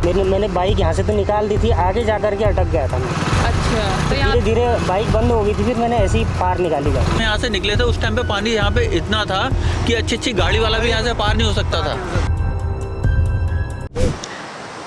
मैंने बाइक यहाँ से तो निकाल दी थी, आगे जा कर के अटक गया था मैं। अच्छा, तो धीरे धीरे बाइक बंद हो गई थी, फिर मैंने ऐसे ही पार निकाली गाड़ी। हम यहाँ से निकले थे, उस टाइम पे पानी यहाँ पे इतना था कि अच्छी गाड़ी वाला भी यहाँ से पार नहीं हो सकता था।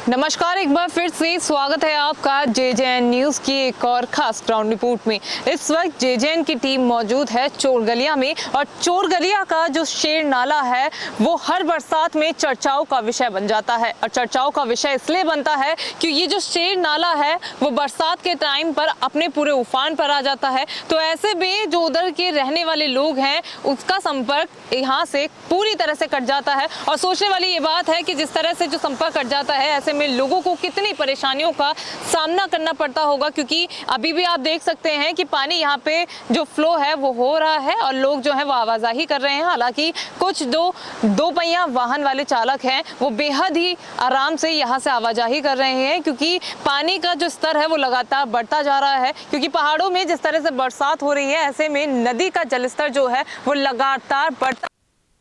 नमस्कार, एक बार फिर से स्वागत है आपका JJN न्यूज़ की एक और खास ग्राउंड रिपोर्ट में। इस वक्त JJN की टीम मौजूद है चोरगलिया में, और चोरगलिया का जो शेर नाला है वो हर बरसात में चर्चाओं का विषय बन जाता है। और चर्चाओं का विषय इसलिए बनता है कि ये जो शेर नाला है वो बरसात के टाइम पर अपने पूरे उफान पर आ जाता है। तो ऐसे में जो उधर के रहने वाले लोग हैं उसका संपर्क यहाँ से पूरी तरह से कट जाता है। और सोचने वाली ये बात है कि जिस तरह से जो संपर्क कट जाता है, ऐसे में लोगों को कितनी परेशानियों का सामना करना पड़ता होगा, क्योंकि अभी भी आप देख सकते हैं कि पानी यहाँ पे जो फ्लो है वो हो रहा है और लोग जो है वो आवाजाही कर रहे हैं। हालांकि कुछ दो पहिया वाहन वाले चालक हैं वो बेहद ही आराम से यहाँ से आवाजाही कर रहे हैं, क्योंकि पानी का जो स्तर है वो लगातार बढ़ता जा रहा है। क्योंकि पहाड़ों में जिस तरह से बरसात हो रही है, ऐसे में नदी का जलस्तर जो है वो लगातार बढ़ता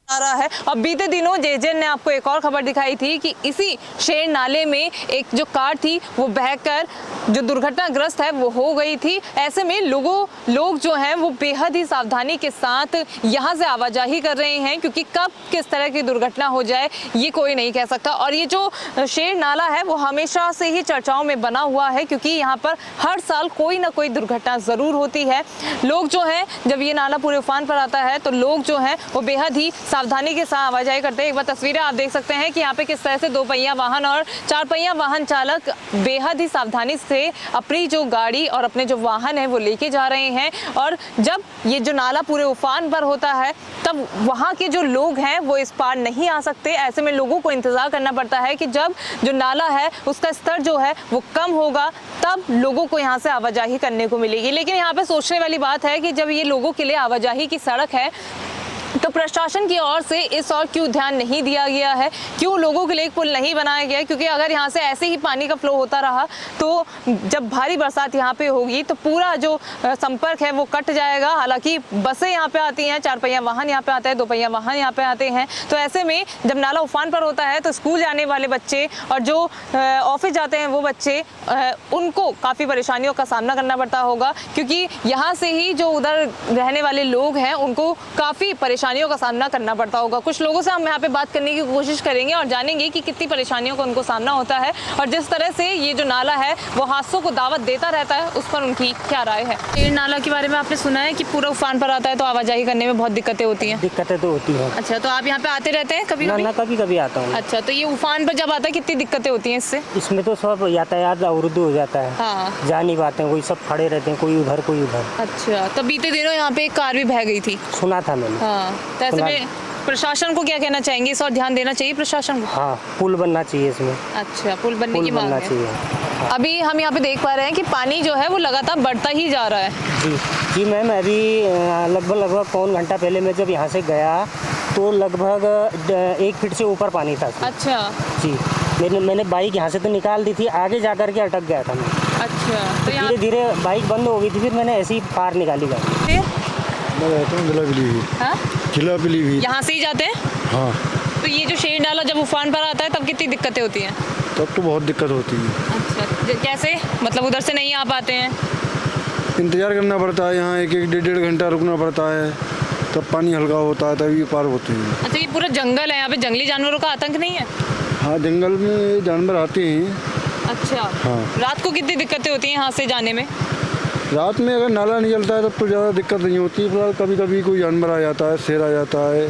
आ रहा है। और बीते दिनों JJN ने आपको एक और खबर दिखाई थी कि इसी शेर नाले में एक जो कार थी वो बहकर जो दुर्घटनाग्रस्त है वो हो गई थी। ऐसे में लोग जो हैं वो बेहद ही सावधानी के साथ यहाँ से आवाजाही कर रहे हैं, क्योंकि कब किस तरह की दुर्घटना हो जाए ये कोई नहीं कह सकता। और ये जो शेर नाला है वो हमेशा से ही चर्चाओं में बना हुआ है, क्योंकि यहाँ पर हर साल कोई ना कोई दुर्घटना ज़रूर होती है। लोग जो है जब ये नाला पूरे उफान पर आता है तो लोग जो हैं वो बेहद ही सावधानी के साथ आवाजाही करते हैं। एक बार तस्वीरें आप देख सकते हैं कि यहाँ पे किस तरह से 2 पहिया वाहन और 4 पहिया वाहन चालक बेहद ही सावधानी से अपनी जो गाड़ी और अपने जो वाहन है वो लेके जा रहे हैं। और जब ये जो नाला पूरे उफान पर होता है तब वहाँ के जो लोग हैं वो इस पार नहीं आ सकते। ऐसे में लोगों को इंतजार करना पड़ता है कि जब जो नाला है उसका स्तर जो है वो कम होगा तब लोगों को यहाँ से आवाजाही करने को मिलेगी। लेकिन यहाँ पे सोचने वाली बात है कि जब ये लोगों के लिए आवाजाही की सड़क है तो प्रशासन की ओर से इस और क्यों ध्यान नहीं दिया गया है, क्यों लोगों के लिए एक पुल नहीं बनाया गया है? क्योंकि अगर यहाँ से ऐसे ही पानी का फ्लो होता रहा तो जब भारी बरसात यहाँ पे होगी तो पूरा जो संपर्क है वो कट जाएगा। हालांकि बसें यहाँ पे आती हैं, 4 पहिया वाहन यहाँ पे आते हैं, 2 पहिया वाहन यहाँ पे आते हैं। तो ऐसे में जब नाला उफान पर होता है तो स्कूल जाने वाले बच्चे और जो ऑफिस जाते हैं वो बच्चे, उनको काफ़ी परेशानियों का सामना करना पड़ता होगा, क्योंकि यहाँ से ही जो उधर रहने वाले लोग हैं उनको काफ़ी परेशानियों का सामना करना पड़ता होगा। कुछ लोगों से हम यहाँ पे बात करने की कोशिश करेंगे और जानेंगे कि कितनी परेशानियों का उनको सामना होता है और जिस तरह से ये जो नाला है वो हादसों को दावत देता रहता है उस पर उनकी क्या राय है। ये नाला के बारे में आपने सुना है कि पूरा उफान पर आता है तो आवाजाही करने में बहुत दिक्कतें होती हैं? दिक्कतें तो होती है। अच्छा, तो आप यहाँ पे आते रहते हैं कभी? ना कभी आता हूँ। अच्छा, तो ये उफान पर जब आता है कितनी दिक्कतें होती हैं इससे? इसमें तो सब यातायात अवरुद्ध हो जाता है। हाँ, जा नहीं पाते हैं, कोई सब खड़े रहते हैं, कोई उधर कोई उधर। अच्छा, तो बीते दिनों यहाँ पे एक कार भी बह गई थी, सुना था मैंने। हाँ, तो ऐसे में प्रशासन को क्या कहना चाहेंगे? इस और ध्यान देना चाहिए प्रशासन को? हाँ, पुल बनना चाहिए इसमें। अच्छा, पुल बनने की मांग है। चाहिए। अभी हम यहाँ पे देख पा रहे हैं कि पानी जो है वो लगातार बढ़ता ही जा रहा है। जी मैम, अभी लगभग पौन घंटा पहले मैं जब यहाँ से गया तो लगभग 1 फीट से ऊपर पानी था। अच्छा जी, मैंने बाइक यहाँ से तो निकाल दी थी, आगे जा कर के अटक गया था मैं। अच्छा, तो धीरे धीरे बाइक बंद हो गई थी, फिर मैंने ऐसे ही पार निकाली गाड़ी। मैं रहता हूँ जिला पीलीभीत। यहाँ से ही जाते हैं? हाँ। तो ये जो शेर नाला जब उफान पर आता है तब कितनी दिक्कतें होती हैं? तब तो बहुत दिक्कत होती है। अच्छा, कैसे? मतलब उधर से नहीं आ पाते हैं? इंतज़ार करना पड़ता है, यहाँ 1-1 घंटा रुकना पड़ता है, तब पानी हल्का होता है तभी पार होती है। अच्छा, ये पूरा जंगल है, यहाँ पे जंगली जानवरों का आतंक नहीं है? हाँ, जंगल में जानवर आते हैं। अच्छा, हाँ। रात को कितनी दिक्कतें होती हैं यहाँ से जाने में? रात में अगर नाला नहीं चलता है तब तो ज़्यादा दिक्कत नहीं होती, फिलहाल कभी कभी कोई जानवर आ जाता है, शेर आ जाता है।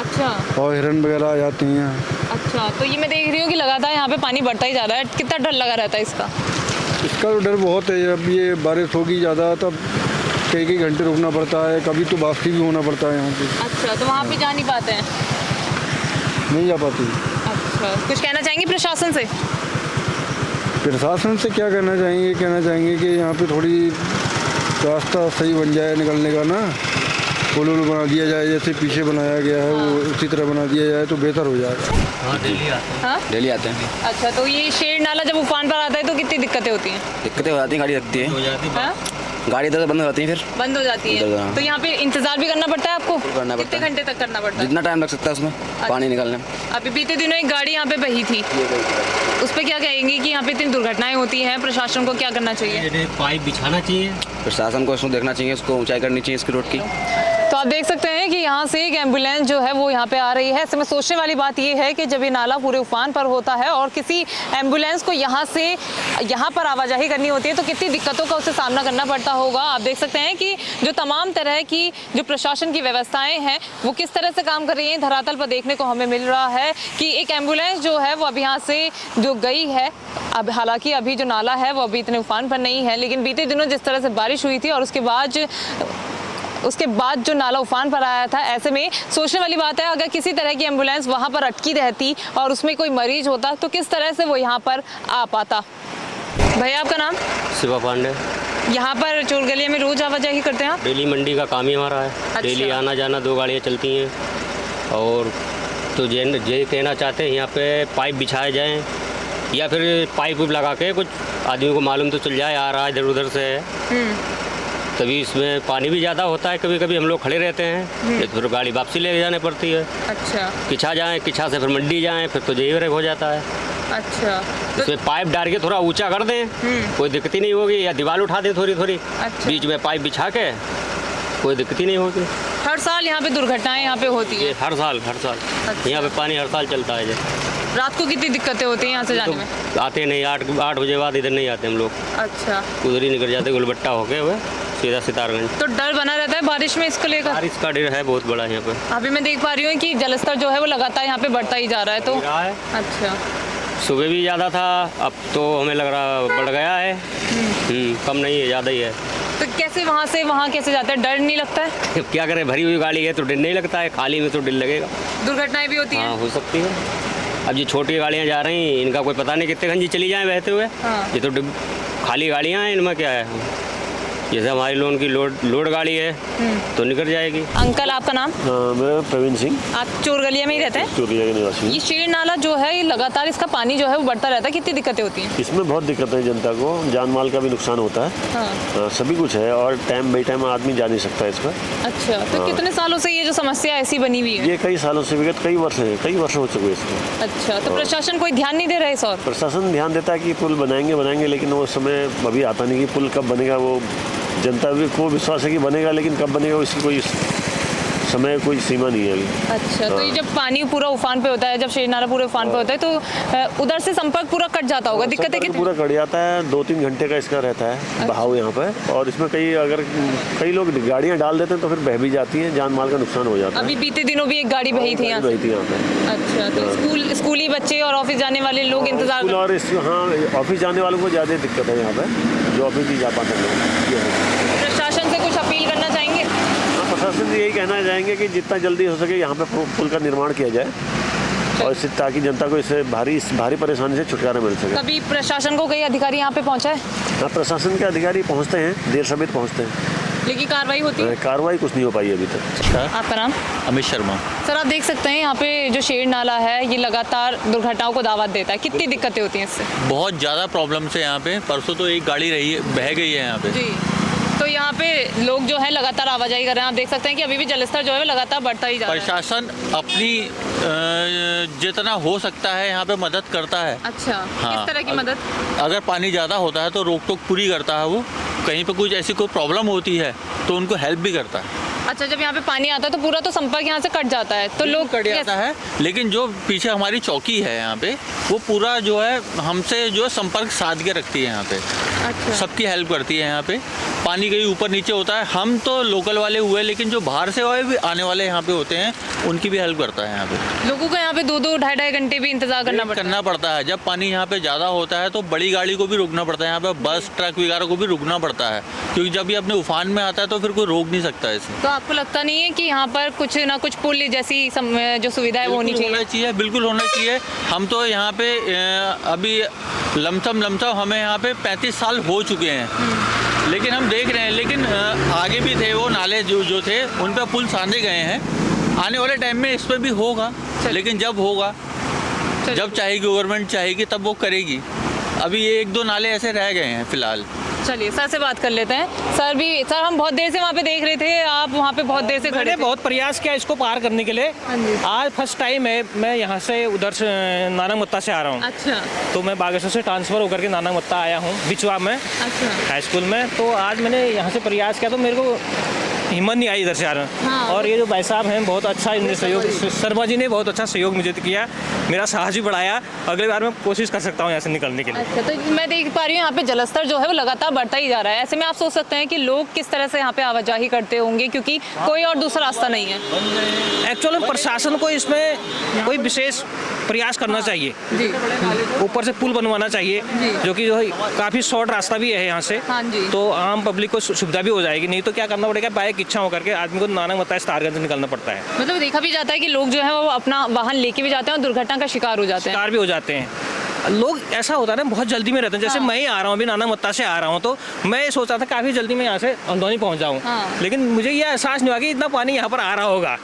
अच्छा, और हिरन वगैरह आ जाती हैं। अच्छा, तो ये मैं देख रही हूँ कि लगातार यहाँ पे पानी बढ़ता ही जा रहा है, कितना डर लगा रहता है इसका? इसका तो डर बहुत है, जब ये बारिश होगी ज़्यादा तब कई घंटे रुकना पड़ता है, कभी तो वापसी भी होना पड़ता है यहाँ से। अच्छा, तो वहाँ पे जा नहीं पाते हैं? नहीं जा पाती। अच्छा, कुछ कहना चाहेंगे प्रशासन से? प्रशासन से क्या कहना चाहेंगे कि यहाँ पे थोड़ी रास्ता सही बन जाए निकलने का ना, पुल बना दिया जाए, जैसे पीछे बनाया गया है वो उसी तरह बना दिया जाए तो बेहतर हो जाएगा। हाँ, डेली आते हैं। अच्छा, तो ये शेर नाला जब उफान पर आता है तो कितनी दिक्कतें होती हैं? दिक्कतें हो जाती हैं, गाड़ी लगती है। हाँ? गाड़ी इधर से बंद हो जाती है, फिर बंद हो जाती इधर, है हाँ। तो यहाँ पे इंतजार भी करना पड़ता है आपको? करना पड़ता कितने है। घंटे तक करना पड़ता है? जितना टाइम लग सकता है उसमें पानी निकालने में। अभी बीते दिनों एक गाड़ी यहाँ पे बही थी, उस पर क्या कहेंगे कि यहाँ पे इतनी दुर्घटनाएं होती हैं, प्रशासन को क्या करना चाहिए? पाइप बिछाना चाहिए। प्रशासन को इसको देखना चाहिए, इसको ऊंचाई करनी चाहिए इसकी रोड की। तो आप देख सकते हैं कि यहाँ से एक एम्बुलेंस जो है वो यहाँ पे आ रही है। ऐसे में सोचने वाली बात ये है कि जब ये नाला पूरे उफान पर होता है और किसी एम्बुलेंस को यहाँ से यहाँ पर आवाजाही करनी होती है तो कितनी दिक्कतों का उसे सामना करना पड़ता होगा। आप देख सकते हैं कि जो तमाम तरह की जो प्रशासन की व्यवस्थाएं हैं वो किस तरह से काम कर रही हैं। धरातल पर देखने को हमें मिल रहा है कि एक एम्बुलेंस जो है वो अब यहाँ से जो गई है, अब हालांकि अभी जो नाला है वो अभी इतने उफान पर नहीं है, लेकिन बीते दिनों जिस तरह से बारिश हुई थी और उसके बाद जो नाला उफान पर आया था, ऐसे में सोचने वाली बात है अगर किसी तरह की एम्बुलेंस वहाँ पर अटकी रहती और उसमें कोई मरीज होता तो किस तरह से वो यहाँ पर आ पाता। भैया आपका नाम? शिवा पांडे। यहाँ पर चोरगलिया में रोज आवाजाही करते हैं आप? डेली मंडी का काम ही हमारा है। अच्छा। डेली आना जाना 2 गाड़ियाँ चलती हैं। और तो ये कहना चाहते हैं यहाँ पे पाइप बिछाए जाएं या फिर पाइप लगा के कुछ आदमी को मालूम तो चल जाए आ रहा है इधर उधर से है। तभी इसमें पानी भी ज़्यादा होता है, कभी कभी हम लोग खड़े रहते हैं तो फिर गाड़ी वापसी ले जाने पड़ती है। अच्छा किछा जाएँ, किछा से फिर मंडी जाएँ, फिर तो यही ब्रेक हो जाता है। अच्छा तो इसमें पाइप डाल के थोड़ा ऊंचा कर दें, कोई दिक्कत ही नहीं होगी, या दीवार उठा दें थोड़ी थोड़ी, अच्छा। बीच में पाइप बिछा के कोई दिक्कत ही नहीं होगी। हर साल यहाँ पे दुर्घटनाएं यहाँ पे होती ये है? हर साल अच्छा। यहाँ पे पानी हर साल चलता है। रात को कितनी दिक्कतें होती हैं यहाँ से जाने में? तो आते नहीं, 8 बजे बाद इधर नहीं आते हम लोग, अच्छा उधर ही निकल जाते गुलबट्टा होके हुए सीधा सितारगंज। तो डर बना रहता है बारिश में इसको लेकर? बारिश का डर है बहुत बड़ा यहाँ पे। अभी मैं देख पा रही हूँ कि जलस्तर जो है वो लगातार यहाँ पे बढ़ता ही जा रहा है, तो रहा है। अच्छा सुबह भी ज़्यादा था, अब तो हमें लग रहा बढ़ गया है। कम नहीं है, ज़्यादा ही है। तो कैसे वहाँ से वहाँ कैसे जाते हैं? डर नहीं लगता है? क्या करें, भरी हुई गाड़ी है तो डर नहीं लगता है, खाली में तो डर लगेगा। दुर्घटनाएं भी होती हाँ हैं? हो सकती है। अब ये छोटी गाड़ियाँ जा रही हैं, इनका कोई पता नहीं कितने घंटे चली जाएं बहते हुए। हाँ। ये तो खाली गाड़ियाँ हैं, इनमें क्या है, जैसे हमारी लोन की लोड गाड़ी है तो निकल जाएगी। अंकल आपका नाम? मैं प्रवीण सिंह, आप चोरगलिया में ही रहते हैं? चोरिया के निवासी हूँ। ये शेर नाला जो है ये लगातार इसका पानी जो है वो बढ़ता रहता है, कितनी दिक्कतें होती हैं? इसमें बहुत दिक्कत है, जनता को जान माल का भी नुकसान होता है। हाँ। सभी कुछ है और टाइम बाई टाइम आदमी जा नहीं सकता इस पर। अच्छा तो कितने सालों से ये जो समस्या ऐसी बनी हुई है? ये कई सालों से विगत कई वर्ष हो चुके हैं इसमें। अच्छा तो प्रशासन कोई ध्यान नहीं दे रहा है इस और? प्रशासन ध्यान देता है कि पुल बनाएंगे लेकिन वो समय अभी आता नहीं कि पुल कब बनेगा। वो जनता भी को विश्वास है कि बनेगा, लेकिन कब बनेगा इसकी कोई समय कोई सीमा नहीं है अभी। अच्छा तो ये जब पानी पूरा उफान पे होता है, जब शेर नाला पूरे उफान पे होता है तो उधर से संपर्क पूरा कट जाता होगा, दिक्कतें संपर्क कितनी? पूरा कट जाता है, 2-3 घंटे का इसका रहता है बहाव यहाँ पे। और इसमें कई लोग गाड़ियाँ डाल देते हैं तो फिर बह भी जाती हैं, जान माल का नुकसान हो जाता है। अभी बीते दिनों भी एक गाड़ी बही थी यहाँ से? बही थी यहाँ पे। अच्छा तो स्कूली बच्चे और ऑफिस जाने वाले लोग इंतजार स्कूल और हाँ ऑफिस जाने वालों को ज़्यादा दिक्कत है यहाँ पे, जो ऑफिस नहीं जा पाते लोग। ये है। प्रशासन से कुछ अपील करना चाहेंगे? प्रशासन से यही कहना चाहेंगे कि जितना जल्दी हो सके यहाँ पे पुल का निर्माण किया जाए और इससे ताकि जनता को इससे भारी परेशानी से छुटकारा मिल सके। कभी प्रशासन को कई अधिकारी यहाँ पे पहुँचा है? हाँ प्रशासन के अधिकारी पहुँचते हैं, देर सवेर पहुँचते हैं, लेकिन कार्रवाई होती है? कार्रवाई कुछ नहीं हो पाई अभी तक। आपका नाम? अमित शर्मा। सर आप देख सकते हैं यहाँ पे जो शेर नाला है ये लगातार दुर्घटनाओं को दावत देता है, कितनी दिक्कतें होती हैं इससे? बहुत ज़्यादा प्रॉब्लम्स है यहाँ पे। परसों तो एक गाड़ी रही है, बह गई है यहाँ पे। जी तो यहाँ पे लोग जो है लगातार आवाजाही कर रहे हैं, आप देख सकते हैं कि अभी भी जलस्तर जो है वो लगातार बढ़ता ही जा रहा है। प्रशासन अपनी जितना हो सकता है यहाँ पे मदद करता है। अच्छा हाँ, किस तरह की मदद? अगर पानी ज़्यादा होता है तो रोक टोक पूरी करता है वो। कहीं पे कुछ ऐसी कोई प्रॉब्लम होती है तो उनको हेल्प भी करता है। अच्छा जब यहाँ पे पानी आता है तो पूरा तो संपर्क यहाँ से कट जाता है, तो लोग कट जाता है, लेकिन जो पीछे हमारी चौकी है यहाँ पे वो पूरा जो है हमसे जो है संपर्क साध के रखती है यहाँ पे। अच्छा सबकी हेल्प करती है यहाँ पे। पानी कहीं ऊपर नीचे होता है, हम तो लोकल वाले हुए, लेकिन जो बाहर से भी आने वाले यहाँ पे होते हैं उनकी भी हेल्प करता है यहाँ पे। लोगों को यहाँ पे 2-2 ढाई घंटे भी इंतजार करना पड़ता है। जब पानी यहाँ पे ज़्यादा होता है तो बड़ी गाड़ी को भी रुकना पड़ता है, यहाँ पे बस ट्रक वगैरह को भी रुकना पड़ता है, क्योंकि जब ये अपने उफान में आता है तो फिर कोई रोक नहीं सकता इसे। तो आपको लगता नहीं है कि यहाँ पर कुछ ना कुछ पुल जैसी जो सुविधा है वो होनी चाहिए? बिल्कुल होना चाहिए। हम तो यहाँ पे अभी लमसम हमें यहाँ पे 35 साल हो चुके हैं, लेकिन हम देख रहे हैं, लेकिन आगे भी थे वो नाले जो थे उन पर पुल साधे गए हैं। आने वाले टाइम में इस पर भी होगा, लेकिन जब होगा, जब चाहेगी गवर्नमेंट चाहेगी तब वो करेगी। अभी ये 1-2 नाले ऐसे रह गए हैं फिलहाल। चलिए सर से बात कर लेते हैं। सर हम बहुत देर से वहाँ पे देख रहे थे, आप वहाँ पे बहुत देर से खड़े मैंने थे। बहुत प्रयास किया इसको पार करने के लिए। हाँ जी। आज फर्स्ट टाइम है मैं यहाँ से उधर से नानकमत्ता से आ रहा हूँ। अच्छा तो मैं बागेश्वर से ट्रांसफ़र होकर के नानकमत्ता आया हूँ बिचवा में अच्छा हाई स्कूल में। तो आज मैंने यहाँ से प्रयास किया तो मेरे को हिम्मत नहीं आई इधर से आना। हाँ। और ये जो भाई साहब हैं बहुत अच्छा इन्होंने सहयोग, शर्मा जी ने बहुत अच्छा सहयोग मुझे किया, मेरा साहस भी बढ़ाया। अगली बार मैं कोशिश कर सकता हूँ यहाँ से निकलने के लिए। अच्छा, तो मैं देख पा रही हूँ यहाँ पे जलस्तर जो है वो लगातार बढ़ता ही जा रहा है। ऐसे में आप सोच सकते हैं कि लोग किस तरह से यहाँ पे आवाजाही करते होंगे, क्योंकि कोई और दूसरा रास्ता नहीं है। एक्चुअली प्रशासन को इसमें कोई विशेष प्रयास करना चाहिए। जी ऊपर से पुल बनवाना चाहिए जो कि काफ़ी शॉर्ट रास्ता भी है यहाँ से। हाँ जी। तो आम पब्लिक को सुविधा भी हो जाएगी। नहीं तो क्या करना पड़ेगा, बाइक इच्छा होकर के आदमी को नानकमत्ता स्टारगंज से निकलना पड़ता है। मतलब देखा भी जाता है कि लोग जो है वो अपना वाहन लेके भी जाते हैं और दुर्घटना का शिकार हो जाते हैं। शिकार भी हो जाते हैं लोग। ऐसा होता है ना, बहुत जल्दी में रहते हैं। जैसे हाँ। मैं ही आ रहा हूँ अभी नानकमत्ता से आ रहा हूँ, तो मैं ये सोचा था काफ़ी जल्दी में यहाँ से हल्द्वानी पहुँच जाऊँ। हाँ। लेकिन मुझे ये एहसास नहीं हुआ कि इतना पानी यहाँ पर आ रहा होगा।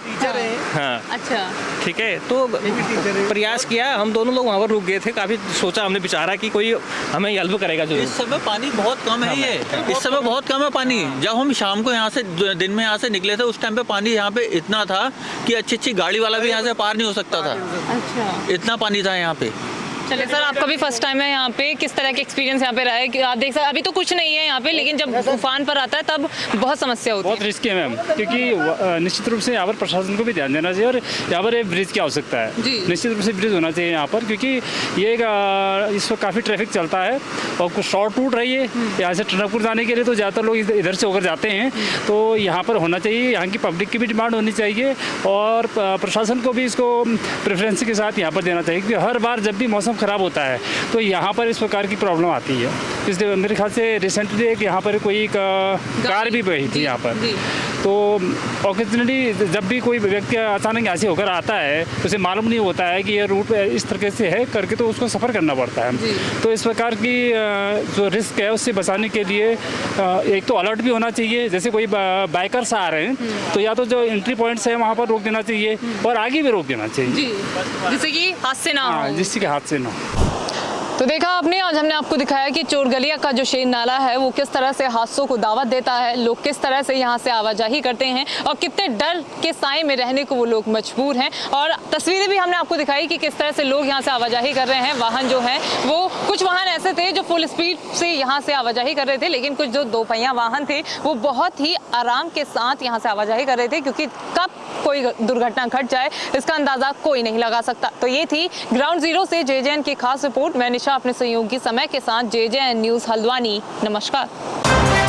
हाँ अच्छा ठीक है। तो प्रयास किया, हम दोनों लोग वहाँ पर रुक गए थे। काफ़ी सोचा हमने, विचारा कि कोई हमें हेल्प करेगा जरूर। इस समय पानी बहुत कम है। ये इस समय बहुत कम है पानी। जब हम शाम को यहाँ से दिन में यहाँ से निकले थे उस टाइम पे पानी यहाँ पे इतना था कि अच्छी गाड़ी वाला भी यहाँ से पार नहीं हो सकता था। अच्छा इतना पानी था यहाँ पे। चलिए सर, आपका भी फर्स्ट टाइम है यहाँ पे, किस तरह के एक्सपीरियंस यहाँ पे रहा है? कि आप देख सकते अभी तो कुछ नहीं है यहाँ पे, लेकिन जब तूफान पर आता है तब बहुत समस्या होती बहुत है। रिस्की है मैम, क्योंकि निश्चित रूप से यहाँ पर प्रशासन को भी ध्यान देना चाहिए और यहाँ पर एक ब्रिज की आवश्यकता है। जी। निश्चित रूप से ब्रिज होना चाहिए यहाँ पर, क्योंकि ये इस वक्त काफ़ी ट्रैफिक चलता है और कुछ शॉर्ट रूट है ये यहाँ से टनकपुर जाने के लिए। तो ज़्यादातर लोग इधर से होकर जाते हैं, तो यहाँ पर होना चाहिए। यहाँ की पब्लिक की भी डिमांड होनी चाहिए और प्रशासन को भी इसको प्रेफरेंस के साथ यहाँ पर देना चाहिए, क्योंकि हर बार जब भी मौसम ख़राब होता है तो यहाँ पर इस प्रकार की प्रॉब्लम आती है। इसलिए मेरे ख्याल से रिसेंटली एक यहाँ पर कोई कार भी बही थी यहाँ पर। तो ऑकेजनली जब भी कोई व्यक्ति अचानक ऐसे होकर आता है तो उसे मालूम नहीं होता है कि ये रूट इस तरीके से है करके, तो उसको सफ़र करना पड़ता है। तो इस प्रकार की जो रिस्क है उससे बचाने के लिए एक तो अलर्ट भी होना चाहिए। जैसे कोई बाइकर्स आ रहे हैं तो या तो जो एंट्री पॉइंट्स है वहाँ पर रोक देना चाहिए और आगे भी रोक देना चाहिए, जिससे कि हादसे ना हो। जिससे कि हादसे ना हो। तो देखा आपने, आज हमने आपको दिखाया कि चोरगलिया का जो शेर नाला है वो किस तरह से हादसों को दावत देता है। लोग किस तरह से यहाँ से आवाजाही करते हैं और कितने डर के साए में रहने को वो लोग मजबूर हैं। और तस्वीरें भी हमने आपको दिखाई कि किस तरह से लोग यहाँ से आवाजाही कर रहे हैं। वाहन जो है वो कुछ वाहन ऐसे थे जो फुल स्पीड से यहाँ से आवाजाही कर रहे थे, लेकिन कुछ जो दो पहिया वाहन थे वो बहुत ही आराम के साथ यहाँ से आवाजाही कर रहे थे, क्योंकि कब कोई दुर्घटना घट जाए इसका अंदाजा कोई नहीं लगा सकता। तो ये थी ग्राउंड जीरो से JJN की खास रिपोर्ट। मैं निशा अपने सहयोगी समय के साथ JJN न्यूज़ हल्द्वानी। नमस्कार।